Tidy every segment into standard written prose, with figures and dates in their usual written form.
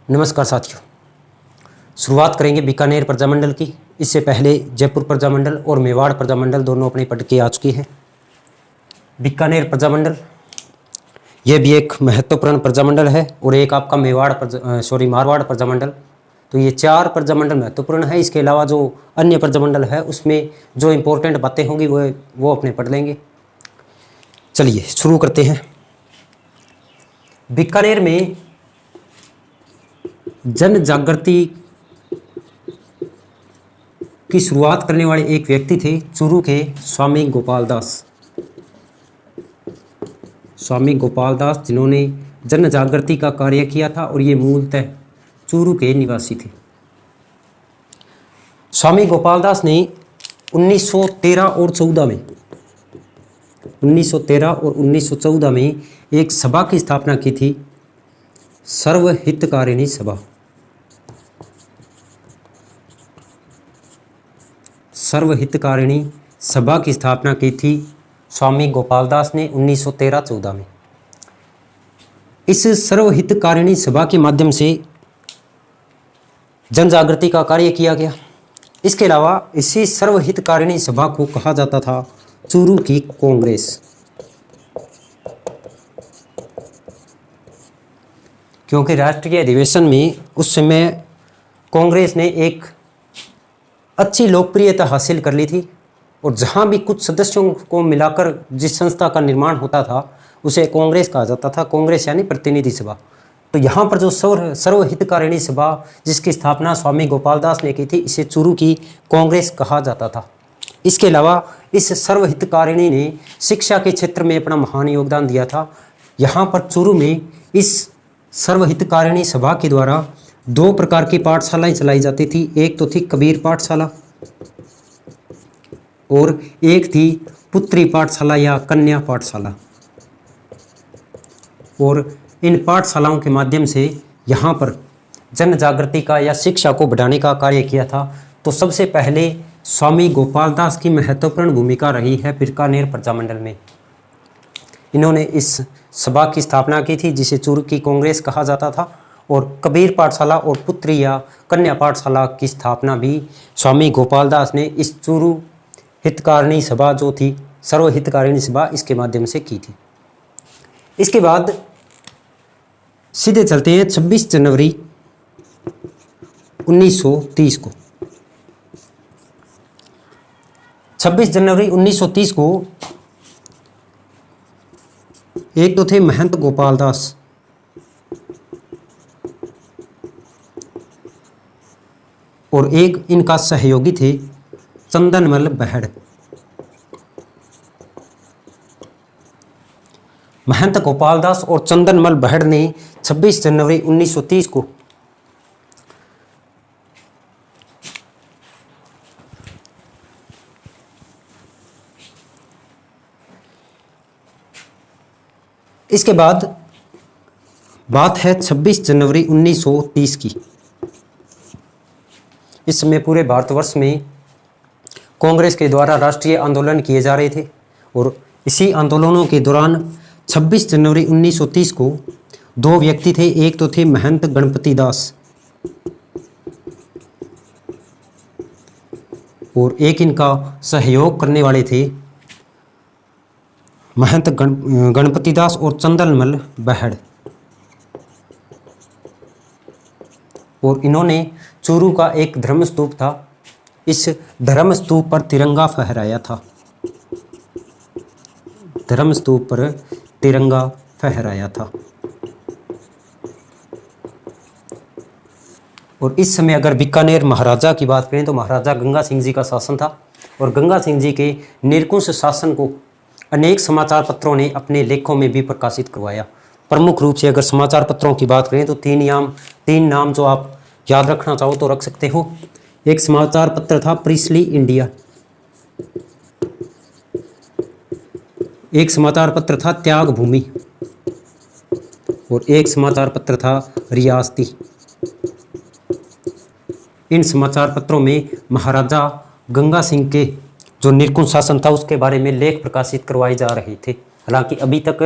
नमस्कार साथियों, शुरुआत करेंगे बीकानेर प्रजामंडल की। इससे पहले जयपुर प्रजामंडल और मेवाड़ प्रजामंडल दोनों अपनी पढ़ के आ चुकी हैं। बीकानेर प्रजामंडल यह भी एक महत्वपूर्ण प्रजामंडल है और एक आपका मारवाड़ प्रजामंडल। तो ये चार प्रजामंडल महत्वपूर्ण है। इसके अलावा जो अन्य प्रजामंडल है उसमें जो इम्पोर्टेंट बातें होंगी वो अपने पढ़ लेंगे। चलिए शुरू करते हैं। बीकानेर में जन जागृति की शुरुआत करने वाले एक व्यक्ति थे चूरू के स्वामी गोपाल दास, जिन्होंने जन जागृति का कार्य किया था और ये मूलतः चूरू के निवासी थे। स्वामी गोपाल दास ने 1913 और 1914 में एक सभा की स्थापना की थी, सर्वहितकारिणी सभा। सर्वहितकारिणी सभा की स्थापना की थी स्वामी गोपाल दास ने 1913-14 में। इस सर्वहितकारिणी सभा के माध्यम से जन जागृति का कार्य किया गया। इसके अलावा इसी सर्वहितकारिणी सभा को कहा जाता था चूरू की कांग्रेस, क्योंकि राष्ट्रीय अधिवेशन में उस समय कांग्रेस ने एक अच्छी लोकप्रियता हासिल कर ली थी और जहां भी कुछ सदस्यों को मिलाकर जिस संस्था का निर्माण होता था उसे कांग्रेस कहा जाता था। कांग्रेस यानी प्रतिनिधि सभा। तो यहाँ पर जो सर्वहितकारिणी सभा जिसकी स्थापना स्वामी गोपाल दास ने की थी, इसे चूरू की कांग्रेस कहा जाता था। इसके अलावा इस सर्वहितकारिणी ने शिक्षा के क्षेत्र में अपना महान योगदान दिया था। यहाँ पर चूरू में इस सर्वहितकारिणी सभा के द्वारा दो प्रकार की पाठशालाएं चलाई जाती थी। एक तो थी कबीर पाठशाला और एक थी पुत्री पाठशाला या कन्या पाठशाला। और इन पाठशालाओं के माध्यम से यहाँ पर जन जागृति का या शिक्षा को बढ़ाने का कार्य किया था। तो सबसे पहले स्वामी गोपाल दास की महत्वपूर्ण भूमिका रही है बीकानेर प्रजामंडल में। इन्होंने इस सभा की स्थापना की थी जिसे चूरू की कांग्रेस कहा जाता था, और कबीर पाठशाला और पुत्री या कन्या पाठशाला की स्थापना भी स्वामी गोपाल दास ने इस चूरू हितकारिणी सभा जो थी सर्वहितकारिणी सभा इसके माध्यम से की थी। इसके बाद सीधे चलते हैं 26 जनवरी 1930 को। 26 जनवरी 1930 को एक तो थे महंत गोपाल दास और एक इनका सहयोगी थे चंदनमल बहड़। महंत गोपाल दास और चंदनमल बहड़ ने 26 जनवरी 1930 को इसके बाद बात है 26 जनवरी 1930 की। इस समय पूरे भारतवर्ष में कांग्रेस के द्वारा राष्ट्रीय आंदोलन किए जा रहे थे और इसी आंदोलनों के दौरान 26 जनवरी 1930 को दो व्यक्ति थे। एक तो थे महंत गणपति दास और एक इनका सहयोग करने वाले थे महंत गणपति दास और चंदनमल बहड़। और इन्होंने चूरू का एक धर्मस्तूप था, इस धर्मस्तूप पर तिरंगा फहराया था। धर्मस्तूप पर तिरंगा फहराया था। और इस समय अगर बीकानेर महाराजा की बात करें तो महाराजा गंगा सिंह जी का शासन था और गंगा सिंह जी के निरंकुश शासन को अनेक समाचार पत्रों ने अपने लेखों में भी प्रकाशित करवाया। प्रमुख रूप से अगर समाचार पत्रों की बात करें तो तीन नाम जो आप याद रखना चाहो तो रख सकते हो। एक समाचार पत्र था प्रिस्ली इंडिया, एक समाचार पत्र था त्याग भूमि और एक समाचार पत्र था रियासती। इन समाचार पत्रों में महाराजा गंगा सिंह के जो निरंकुश शासन था उसके बारे में लेख प्रकाशित करवाए जा रहे थे। हालांकि अभी तक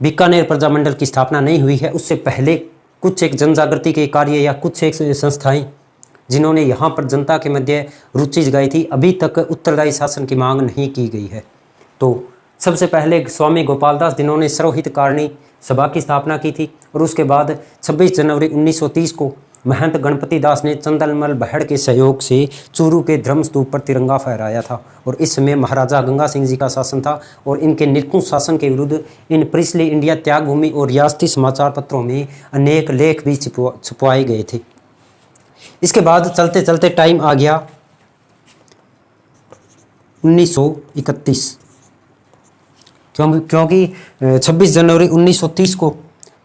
बीकानेर प्रजामंडल की स्थापना नहीं हुई है, उससे पहले कुछ एक जन जागृति के कार्य या कुछ एक संस्थाएं जिन्होंने यहाँ पर जनता के मध्य रुचि जगाई थी, अभी तक उत्तरदायी शासन की मांग नहीं की गई है। तो सबसे पहले स्वामी गोपाल दास जिन्होंने सर्वहितकारिणी सभा की स्थापना की थी, और उसके बाद 26 जनवरी 1930 को महंत गणपति दास ने चंदनमल बहड़ के सहयोग से चूरू के धर्म स्तूप पर तिरंगा फहराया था। और इस समय महाराजा गंगा सिंह जी का शासन था, और इनके निरंकुश शासन के विरुद्ध इन प्रिंसली इंडिया त्यागभूमि और रियासती समाचार पत्रों में अनेक लेख भी छपवाए गए थे। इसके बाद चलते चलते टाइम आ गया 1931, क्योंकि 26 जनवरी 1930 को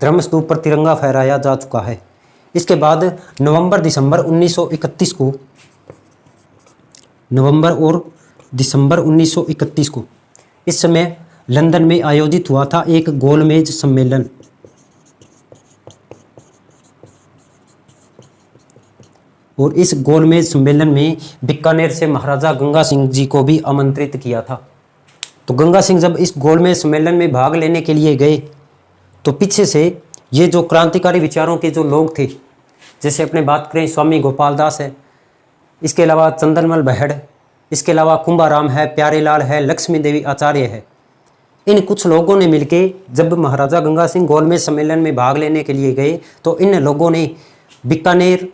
धर्म स्तूप पर तिरंगा फहराया जा चुका है। इसके बाद नवंबर और दिसंबर 1931 को इस समय लंदन में आयोजित हुआ था एक गोलमेज सम्मेलन। और इस गोलमेज सम्मेलन में बीकानेर से महाराजा गंगा सिंह जी को भी आमंत्रित किया था। तो गंगा सिंह जब इस गोलमेज सम्मेलन में भाग लेने के लिए गए तो पीछे से ये जो क्रांतिकारी विचारों के जो लोग थे, जैसे अपने बात करें स्वामी गोपाल दास है, इसके अलावा चंदनमल बहड़, इसके अलावा कुंभाराम है, प्यारेलाल है, लक्ष्मी देवी आचार्य है, इन कुछ लोगों ने मिलके जब महाराजा गंगा सिंह गोलमेज सम्मेलन में भाग लेने के लिए गए तो इन लोगों ने बीकानेर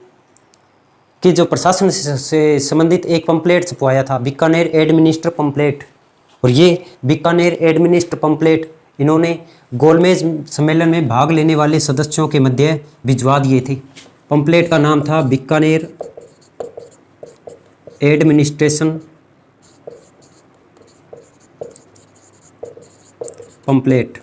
कि जो प्रशासन से संबंधित एक पंपलेट छपवाया था, बीकानेर एडमिनिस्टर पंपलेट। और ये बीकानेर एडमिनिस्टर पंपलेट इन्होंने गोलमेज सम्मेलन में भाग लेने वाले सदस्यों के मध्य भिजवा दिए थे। पंपलेट का नाम था बीकानेर एडमिनिस्ट्रेशन पंपलेट।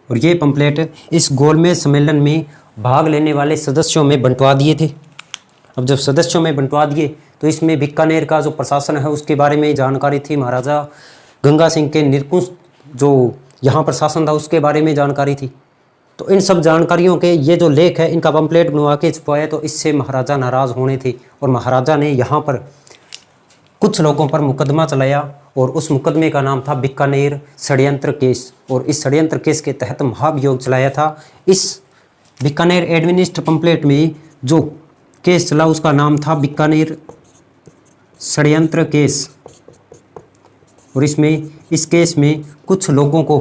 और ये पंपलेट इस गोलमेज सम्मेलन में भाग लेने वाले सदस्यों में बंटवा दिए थे। अब जब सदस्यों में बंटवा दिए तो इसमें बीकानेर का जो प्रशासन है उसके बारे में जानकारी थी, महाराजा गंगा सिंह के निरंकुश जो यहाँ प्रशासन था उसके बारे में जानकारी थी। तो इन सब जानकारियों के ये जो लेख है इनका पंपलेट बनवा के छपवाया, तो इससे महाराजा नाराज़ होने थे और महाराजा ने यहाँ पर कुछ लोगों पर मुकदमा चलाया और उस मुकदमे का नाम था बीकानेर षड्यंत्र केस। और इस षड्यंत्र केस के तहत महाभियोग चलाया था। इस बीकानेर एडमिनिस्टर पंपलेट में जो केस चला उसका नाम था बीकानेर षड्यंत्र केस। और इस केस में कुछ लोगों को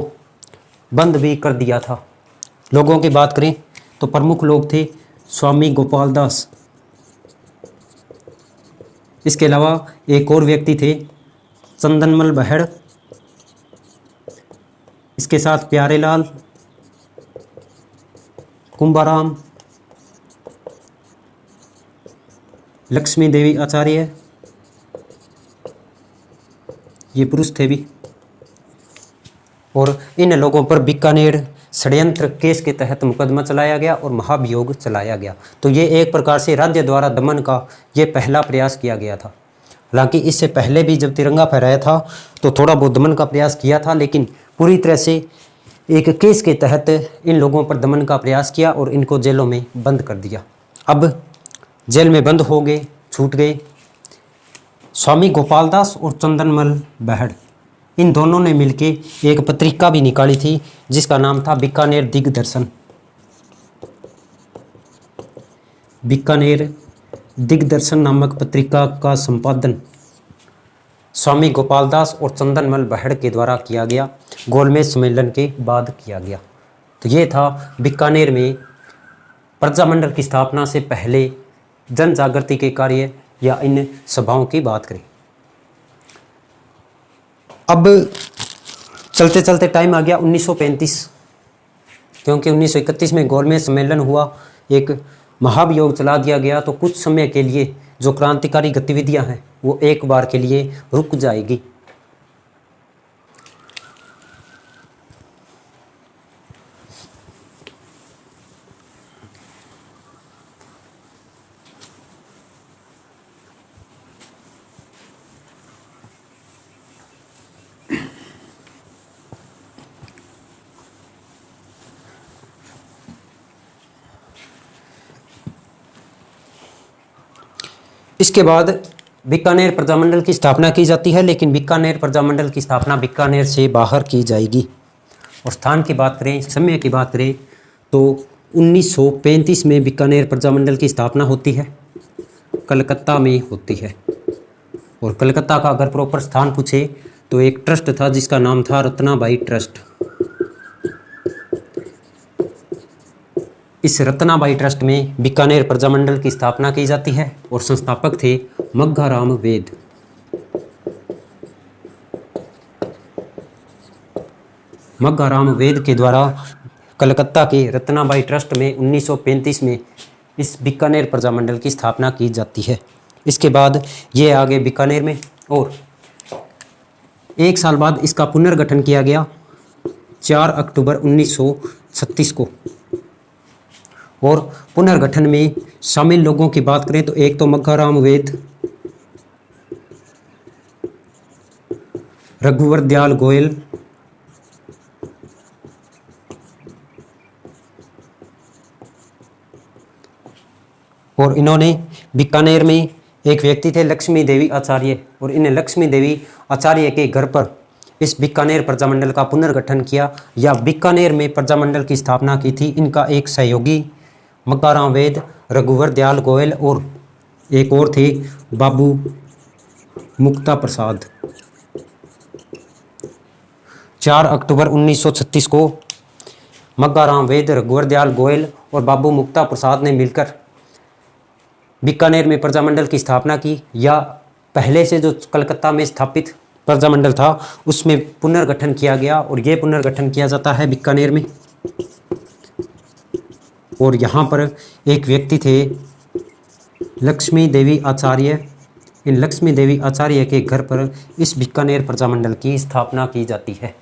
बंद भी कर दिया था। लोगों की बात करें तो प्रमुख लोग थे स्वामी गोपाल दास, इसके अलावा एक और व्यक्ति थे चंदनमल बहड़, इसके साथ प्यारेलाल, कुंभाराम, लक्ष्मी देवी आचार्य, ये पुरुष थे भी। और इन लोगों पर बीकानेर षड्यंत्र केस के तहत मुकदमा चलाया गया और महाभियोग चलाया गया। तो ये एक प्रकार से राज्य द्वारा दमन का ये पहला प्रयास किया गया था। हालांकि इससे पहले भी जब तिरंगा फहराया था तो थोड़ा बहुत दमन का प्रयास किया था, लेकिन पूरी तरह से एक केस के तहत इन लोगों पर दमन का प्रयास किया और इनको जेलों में बंद कर दिया। अब जेल में बंद हो गए, छूट गए। स्वामी गोपाल दास और चंदनमल बहड़ इन दोनों ने मिलके एक पत्रिका भी निकाली थी जिसका नाम था बीकानेर दिग्दर्शन। बीकानेर दिग्दर्शन नामक पत्रिका का संपादन स्वामी गोपाल दास और चंदनमल बहड़ के द्वारा किया गया, गोलमेज सम्मेलन के बाद किया गया। तो ये था बीकानेर में प्रजामंडल की स्थापना से पहले जन जागृति के कार्य या इन सभाओं की बात करें। अब चलते चलते टाइम आ गया 1935, क्योंकि 1931 में गोलमेज सम्मेलन हुआ, एक महाभियोग चला दिया गया। तो कुछ समय के लिए जो क्रांतिकारी गतिविधियां हैं वो एक बार के लिए रुक जाएगी। इसके बाद बीकानेर प्रजामंडल की स्थापना की जाती है, लेकिन बीकानेर प्रजामंडल की स्थापना बीकानेर से बाहर की जाएगी। और स्थान की बात करें, समय की बात करें तो 1935 में बीकानेर प्रजामंडल की स्थापना होती है, कलकत्ता में होती है। और कलकत्ता का अगर प्रॉपर स्थान पूछे तो एक ट्रस्ट था जिसका नाम था रत्नाबाई ट्रस्ट। इस रत्नाबाई ट्रस्ट में बीकानेर प्रजामंडल की स्थापना की जाती है और संस्थापक थे मग्घाराम वेद। मग्घाराम वेद के द्वारा कलकत्ता के रत्नाबाई ट्रस्ट में 1935 में इस बीकानेर प्रजामंडल की स्थापना की जाती है। इसके बाद ये आगे बीकानेर में, और 1 साल बाद इसका पुनर्गठन किया गया 4 अक्टूबर 1936 को। और पुनर्गठन में शामिल लोगों की बात करें तो एक तो मग्घाराम वेद, रघुवर दयाल गोयल, और इन्होंने बीकानेर में एक व्यक्ति थे लक्ष्मी देवी आचार्य, और इन लक्ष्मी देवी आचार्य के घर पर इस बीकानेर प्रजामंडल का पुनर्गठन किया या बीकानेर में प्रजामंडल की स्थापना की थी। इनका एक सहयोगी मग्घाराम वेद, रघुवर दयाल गोयल और एक और थे बाबू मुक्ता प्रसाद। 4 अक्टूबर 1936 को मग्घाराम वेद, रघुवर दयाल गोयल और बाबू मुक्ता प्रसाद ने मिलकर बीकानेर में प्रजामंडल की स्थापना की, या पहले से जो कलकत्ता में स्थापित प्रजामंडल था उसमें पुनर्गठन किया गया, और ये पुनर्गठन किया जाता है बीकानेर में। और यहाँ पर एक व्यक्ति थे लक्ष्मी देवी आचार्य। इन लक्ष्मी देवी आचार्य के घर पर इस बीकानेर प्रजामंडल की स्थापना की जाती है।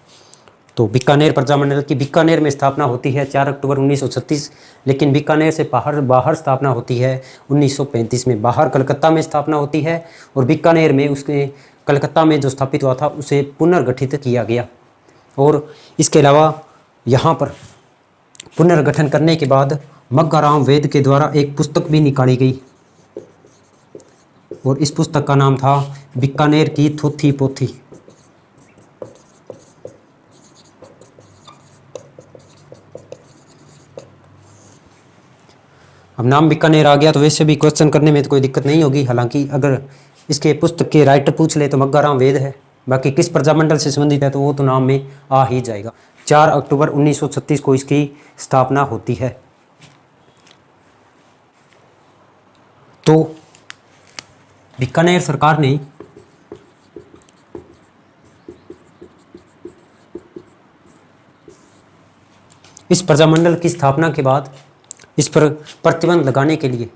तो बीकानेर प्रजामंडल की बीकानेर में स्थापना होती है 4 अक्टूबर 1936, लेकिन बीकानेर से बाहर स्थापना होती है 1935 में। बाहर कलकत्ता में स्थापना होती है और बीकानेर में उसके कलकत्ता में जो स्थापित हुआ था उसे पुनर्गठित किया गया। और इसके अलावा यहाँ पर पुनर्गठन करने के बाद मग्घाराम वेद के द्वारा एक पुस्तक भी निकाली गई, और इस पुस्तक का नाम था बीकानेर की थोथी पोथी। अब नाम बीकानेर आ गया तो वैसे भी क्वेश्चन करने में तो कोई दिक्कत नहीं होगी। हालांकि अगर इसके पुस्तक के राइटर पूछ ले तो मग्घाराम वेद है, बाकी किस प्रजामंडल से संबंधित है तो वो तो नाम में आ ही जाएगा। 4 अक्टूबर 1936 को इसकी स्थापना होती है। तो बीकानेर सरकार ने इस प्रजामंडल की स्थापना के बाद इस पर प्रतिबंध लगाने के लिए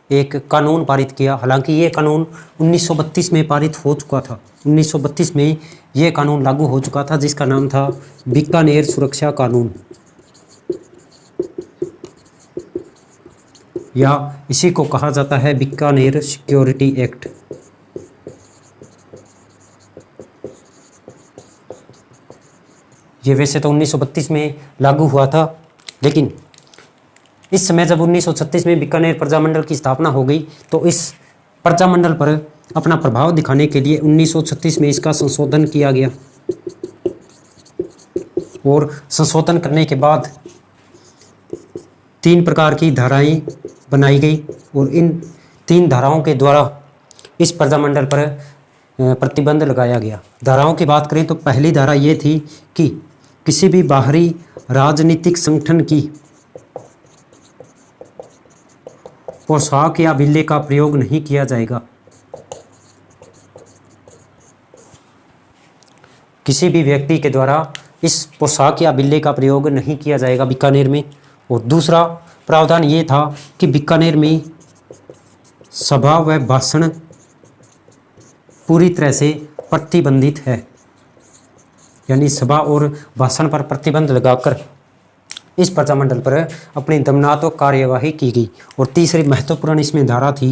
एक कानून पारित किया। हालांकि ये कानून 1932 में पारित हो चुका था। 1932 में ये कानून लागू हो चुका था जिसका नाम था बीकानेर सुरक्षा कानून, या इसी को कहा जाता है बीकानेर सिक्योरिटी एक्ट। ये वैसे तो 1932 में लागू हुआ था, लेकिन इस समय जब 1936 में बीकानेर प्रजामंडल की स्थापना हो गई तो इस प्रजामंडल पर अपना प्रभाव दिखाने के लिए 1936 में इसका संशोधन किया गया। और संशोधन करने के बाद 3 प्रकार की धाराएं बनाई गई, और इन 3 धाराओं के द्वारा इस प्रजामंडल पर प्रतिबंध लगाया गया। धाराओं की बात करें तो पहली धारा ये थी कि किसी भी बाहरी राजनीतिक संगठन की पोशाक या बिल्ले का प्रयोग नहीं किया जाएगा। किसी भी व्यक्ति के द्वारा इस पोशाक या बिल्ले का प्रयोग नहीं किया जाएगा बीकानेर में। और दूसरा प्रावधान ये था कि बीकानेर में सभा व भाषण पूरी तरह से प्रतिबंधित है, यानी सभा और भाषण पर प्रतिबंध लगाकर इस प्रजामंडल पर अपनी दमनात्मक कार्यवाही की गई। और तीसरी महत्वपूर्ण इसमें धारा थी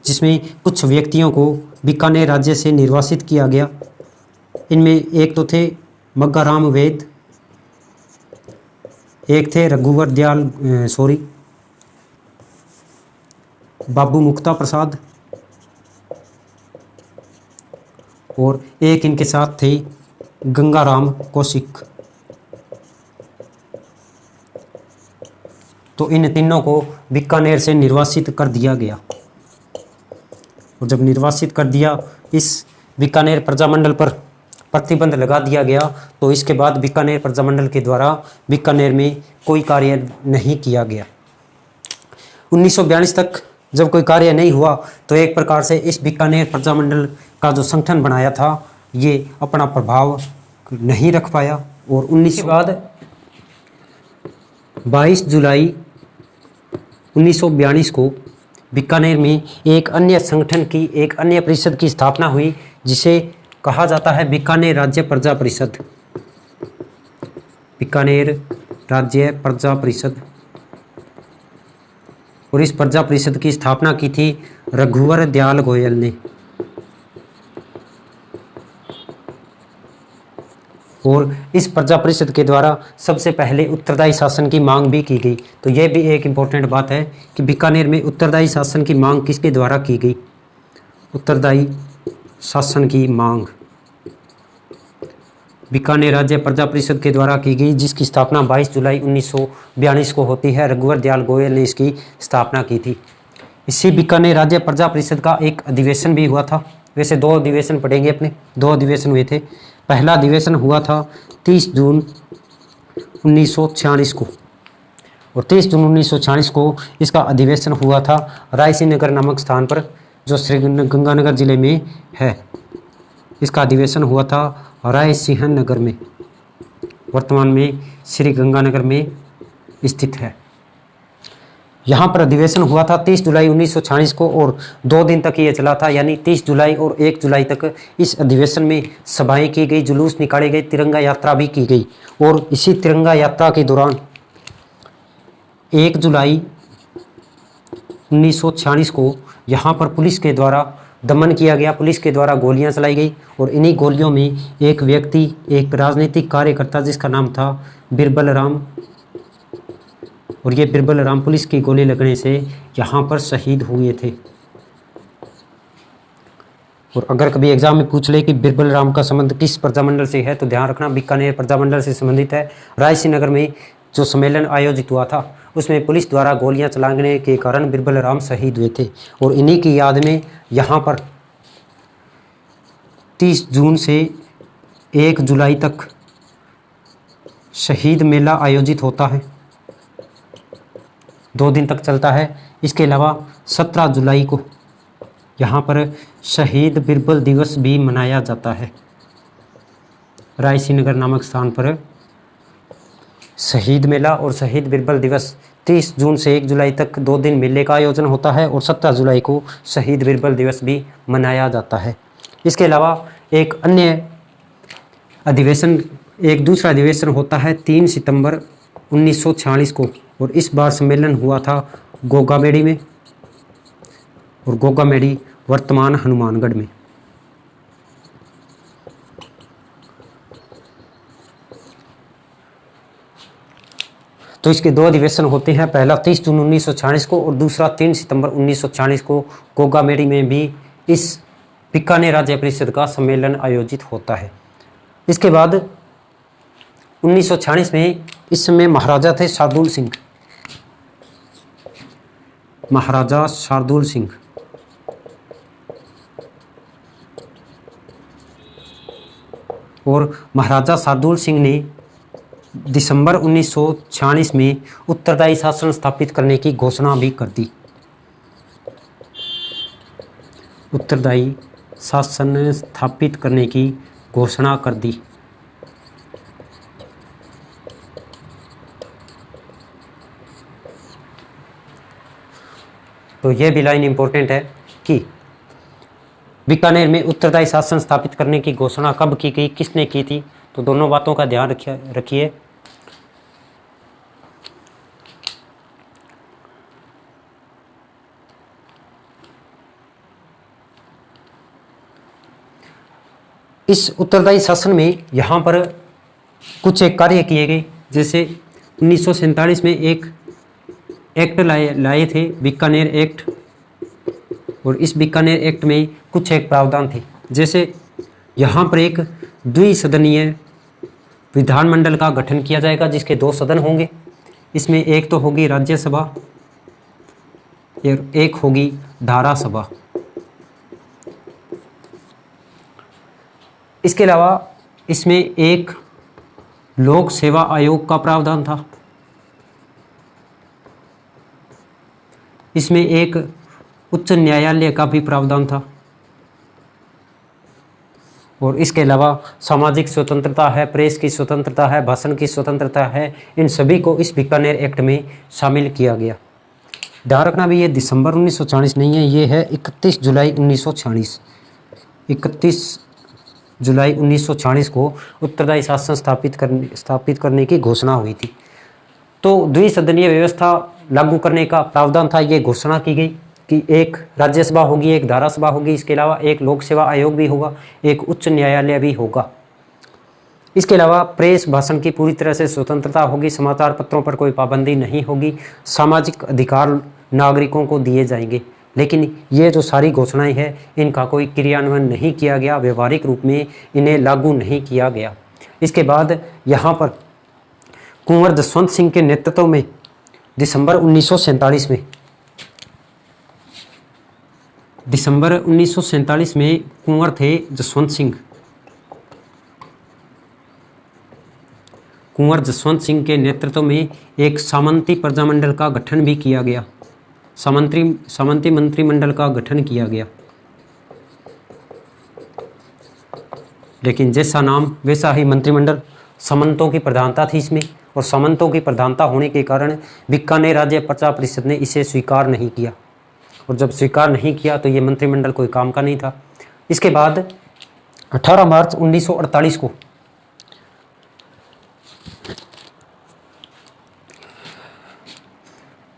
जिसमें कुछ व्यक्तियों को बीकानेर राज्य से निर्वासित किया गया। इनमें एक तो थे मग्घाराम वेद, एक थे रघुवर दयाल बाबू मुक्ता प्रसाद, और एक इनके साथ थे गंगाराम कौशिक। तो इन तीनों को बीकानेर से निर्वासित कर दिया गया। और जब निर्वासित कर दिया, इस बीकानेर प्रजामंडल पर प्रतिबंध लगा दिया गया, तो इसके बाद बीकानेर प्रजामंडल के द्वारा बीकानेर में कोई कार्य नहीं किया गया। 1942 तक जब कोई कार्य नहीं हुआ, तो एक प्रकार से इस बीकानेर प्रजामंडल का जो संगठन बनाया था ये अपना प्रभाव नहीं रख पाया। और 19 के बाद 22 जुलाई 1942 को बीकानेर में एक अन्य संगठन की, एक अन्य परिषद की स्थापना हुई, जिसे कहा जाता है बीकानेर राज्य प्रजा परिषद। बीकानेर राज्य प्रजा परिषद। और इस प्रजा परिषद की स्थापना की थी रघुवर दयाल गोयल ने। और इस प्रजा परिषद के द्वारा सबसे पहले उत्तरदायी शासन की मांग भी की गई। तो यह भी एक इम्पोर्टेंट बात है कि बीकानेर में उत्तरदायी शासन की मांग किसके द्वारा की गई। उत्तरदायी शासन की मांग बीकानेर राज्य प्रजा परिषद के द्वारा की गई, जिसकी स्थापना 22 जुलाई 1942 को होती है। रघुवर दयाल गोयल ने इसकी स्थापना की थी। इसी बीकानेर राज्य प्रजा परिषद का एक अधिवेशन भी हुआ था। वैसे 2 अधिवेशन पढ़ेंगे अपने, 2 अधिवेशन हुए थे। पहला अधिवेशन हुआ था 30 जून 1946 को, और 30 जून 1946 को इसका अधिवेशन हुआ था रायसिंह नगर नामक स्थान पर, जो श्री गंगानगर जिले में है। इसका अधिवेशन हुआ था रायसिंह नगर में, वर्तमान में श्री गंगानगर में स्थित है। यहाँ पर अधिवेशन हुआ था 30 जुलाई 1946 को, और 2 दिन तक ये चला था, यानी 30 जुलाई और 1 जुलाई तक इस अधिवेशन में सभाएं की गई, जुलूस निकाले गए, तिरंगा यात्रा भी की गई। और इसी तिरंगा यात्रा के दौरान 1 जुलाई 1946 को यहाँ पर पुलिस के द्वारा दमन किया गया, पुलिस के द्वारा गोलियां चलाई गई। और इन्हीं गोलियों में एक व्यक्ति, एक राजनीतिक कार्यकर्ता जिसका नाम था बिरबल राम, और ये बिरबल राम पुलिस की गोली लगने से यहाँ पर शहीद हुए थे। और अगर कभी एग्जाम में पूछ ले कि बिरबल राम का संबंध किस प्रजामंडल से है, तो ध्यान रखना बीकानेर प्रजामंडल से संबंधित है। रायसिंह नगर में जो सम्मेलन आयोजित हुआ था, उसमें पुलिस द्वारा गोलियां चलाने के कारण बिरबल राम शहीद हुए थे। और इन्हीं की याद में यहाँ पर 30 जून से 1 जुलाई तक शहीद मेला आयोजित होता है, 2 दिन तक चलता है। इसके अलावा 17 जुलाई को यहाँ पर शहीद बिरबल दिवस भी मनाया जाता है। रायसिंह नगर नामक स्थान पर शहीद मेला और शहीद बिरबल दिवस 30 जून से 1 जुलाई तक 2 दिन मेले का आयोजन होता है, और 17 जुलाई को शहीद बिरबल दिवस भी मनाया जाता है। इसके अलावा एक अन्य अधिवेशन, एक दूसरा अधिवेशन होता है 3 सितंबर 1946 को, और इस बार सम्मेलन हुआ था गोगामेड़ी में, और गोगामेड़ी वर्तमान हनुमानगढ़ में। तो इसके 2 अधिवेशन होते हैं, पहला 30 जून 1946 को और दूसरा 3 सितंबर 1946 को गोगामेड़ी में भी इस बीकानेर राज्य परिषद का सम्मेलन आयोजित होता है। इसके बाद 1946 में इस समय महाराजा थे शार्दुल सिंह, महाराजा शार्दुल सिंह। और महाराजा शार्दुल सिंह ने दिसंबर 1946 में उत्तरदायी शासन स्थापित करने की घोषणा भी कर दी। उत्तरदायी शासन स्थापित करने की घोषणा कर दी। तो यह भी लाइन इंपॉर्टेंट है कि बीकानेर में उत्तरदायी शासन स्थापित करने की घोषणा कब की गई, किसने की थी। तो दोनों बातों का ध्यान रखिए। इस उत्तरदायी शासन में यहाँ पर कुछ एक कार्य किए गए, जैसे 1947 में एक एक्ट लाए थे, बीकानेर एक्ट। और इस बीकानेर एक्ट में कुछ एक प्रावधान थे, जैसे यहाँ पर एक द्विसदनीय विधानमंडल का गठन किया जाएगा, जिसके 2 सदन होंगे। इसमें एक तो होगी राज्यसभा और एक होगी धारासभा। इसके अलावा इसमें एक लोक सेवा आयोग का प्रावधान था, इसमें एक उच्च न्यायालय का भी प्रावधान था, और इसके अलावा सामाजिक स्वतंत्रता है, प्रेस की स्वतंत्रता है, भाषण की स्वतंत्रता है। इन सभी को इस बीकानेर एक्ट में शामिल किया गया। ध्यान रखना भी ये दिसंबर 1940 नहीं है, ये है 31 जुलाई 1946। 31 जुलाई 1940 को उत्तरदायी शासन स्थापित करने की घोषणा हुई थी। तो द्विसदनीय व्यवस्था लागू करने का प्रावधान था। ये घोषणा की गई कि एक राज्यसभा होगी, एक धारासभा होगी, इसके अलावा एक लोक सेवा आयोग भी होगा, एक उच्च न्यायालय भी होगा। इसके अलावा प्रेस भाषण की पूरी तरह से स्वतंत्रता होगी, समाचार पत्रों पर कोई पाबंदी नहीं होगी, सामाजिक अधिकार नागरिकों को दिए जाएंगे। लेकिन ये जो सारी घोषणाएं हैं, इनका कोई क्रियान्वयन नहीं किया गया, व्यवहारिक रूप में इन्हें लागू नहीं किया गया। इसके बाद यहाँ पर कुंवर जसवंत सिंह के नेतृत्व में दिसंबर 1947 में कुंवर थे जसवंत सिंह। कुंवर जसवंत सिंह के नेतृत्व में एक सामंती प्रजामंडल का गठन भी किया गया, सामंती मंत्रिमंडल का गठन किया गया। लेकिन जैसा नाम वैसा ही मंत्रिमंडल, सामंतों की प्रधानता थी इसमें, और सामंतों की प्रधानता होने के कारण बीकानेर राज्य प्रजा परिषद ने इसे स्वीकार नहीं किया, और जब स्वीकार नहीं किया तो ये मंत्रिमंडल कोई काम का नहीं था। इसके बाद 18 मार्च 1948 को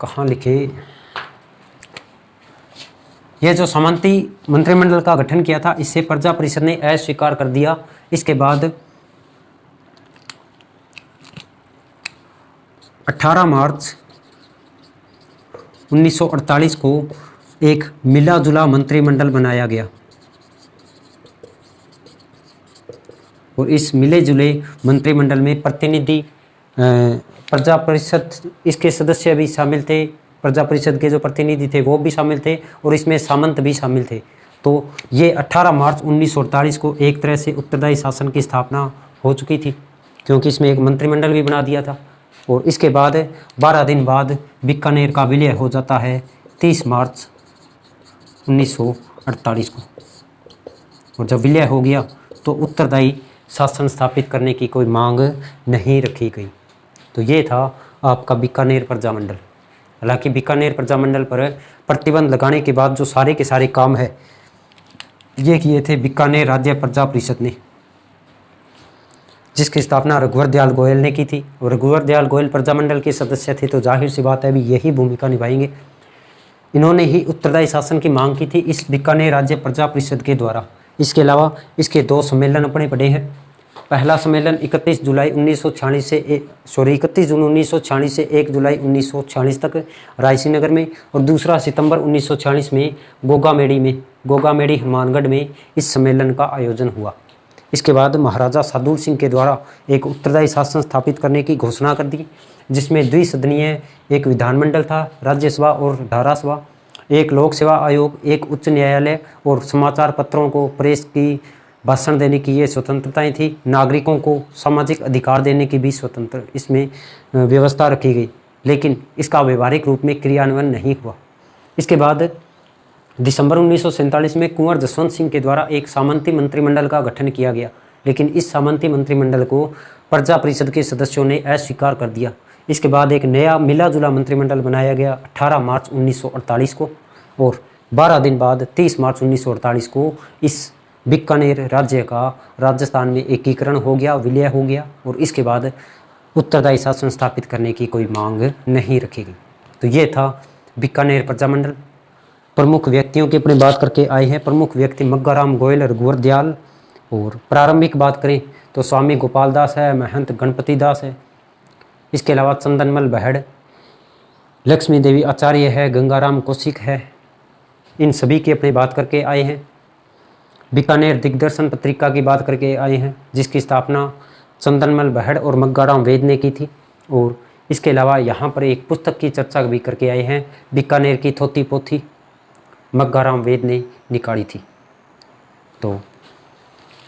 कहाँ लिखे, यह जो सामंती मंत्रिमंडल का गठन किया था, इससे प्रजा परिषद ने अस्वीकार कर दिया। इसके बाद 18 मार्च 1948 को एक मिला जुला मंत्रिमंडल बनाया गया, और इस मिले जुले मंत्रिमंडल में प्रतिनिधि प्रजा परिषद, इसके सदस्य भी शामिल थे, प्रजा परिषद के जो प्रतिनिधि थे वो भी शामिल थे, और इसमें सामंत भी शामिल थे। तो ये 18 मार्च 1948 को एक तरह से उत्तरदायी शासन की स्थापना हो चुकी थी, क्योंकि इसमें एक मंत्रिमंडल भी बना दिया था। और इसके बाद 12 दिन बाद बीकानेर का विलय हो जाता है 30 मार्च 1948 को। और जब विलय हो गया तो उत्तरदायी शासन स्थापित करने की कोई मांग नहीं रखी गई। तो ये था आपका बीकानेर प्रजामंडल। हालांकि बीकानेर प्रजामंडल पर प्रतिबंध लगाने के बाद जो सारे के सारे काम है ये किए थे बीकानेर राज्य प्रजा परिषद ने, जिसकी स्थापना रघुवर दयाल गोयल ने की थी। और रघुवर दयाल गोयल प्रजामंडल के सदस्य थे, तो जाहिर सी बात है अभी यही भूमिका निभाएंगे। इन्होंने ही उत्तरदायी शासन की मांग की थी इस बीकानेर राज्य प्रजा परिषद के द्वारा। इसके अलावा इसके 2 सम्मेलन अपने पड़े हैं। पहला सम्मेलन 31 जून 1946 से 1 जुलाई 1946 तक रायसीनगर में, और दूसरा सितंबर 1946 में गोगामेड़ी हनुमानगढ़ में इस सम्मेलन का आयोजन हुआ। इसके बाद महाराजा सादुल सिंह के द्वारा एक उत्तरदायी शासन स्थापित करने की घोषणा कर दी, जिसमें द्विसदनीय एक विधानमंडल था, राज्यसभा और धारासभा, एक लोक सेवा आयोग, एक उच्च न्यायालय, और समाचार पत्रों को, प्रेस की भाषण देने की ये स्वतंत्रताएं थी। नागरिकों को सामाजिक अधिकार देने की भी स्वतंत्र इसमें व्यवस्था रखी गई, लेकिन इसका व्यवहारिक रूप में क्रियान्वयन नहीं हुआ। इसके बाद दिसंबर 1947 में कुंवर जसवंत सिंह के द्वारा एक सामंती मंत्रिमंडल का गठन किया गया, लेकिन इस सामंती मंत्रिमंडल को प्रजा परिषद के सदस्यों ने अस्वीकार कर दिया। इसके बाद एक नया मिला जुला मंत्रिमंडल बनाया गया 18 मार्च 1948 को, और 12 दिन बाद 30 मार्च 1948 को इस बीकानेर राज्य का राजस्थान में एकीकरण हो गया, विलय हो गया, और इसके बाद उत्तरदायी शासन स्थापित करने की कोई मांग नहीं रखी गई। तो ये था बीकानेर प्रजामंडल। प्रमुख व्यक्तियों की अपनी बात करके आए हैं। प्रमुख व्यक्ति मग्गाराम गोयल, रघुवर दयाल, और प्रारंभिक बात करें तो स्वामी गोपाल दास है, महंत गणपति दास है, इसके अलावा चंदनमल बहड़, लक्ष्मी देवी आचार्य है, गंगाराम कौशिक है। इन सभी की अपनी बात करके आए हैं। बीकानेर दिग्दर्शन पत्रिका की बात करके आए हैं, जिसकी स्थापना चंदनमल बहड़ और मग्गाराम वेद ने की थी। और इसके अलावा यहाँ पर एक पुस्तक की चर्चा भी करके आए हैं, बीकानेर की थोती पोथी मग्गाराम वेद ने निकाली थी। तो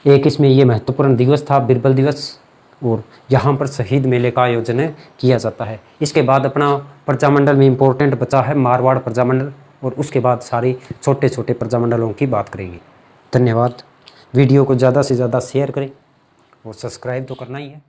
एक इसमें ये महत्वपूर्ण दिवस था बिरबल दिवस, और यहाँ पर शहीद मेले का आयोजन किया जाता है। इसके बाद अपना प्रजामंडल में इम्पोर्टेंट बचा है मारवाड़ प्रजामंडल, और उसके बाद सारे छोटे छोटे प्रजामंडलों की बात करेंगे। धन्यवाद। वीडियो को ज़्यादा से ज़्यादा शेयर करें और सब्सक्राइब तो करना ही है।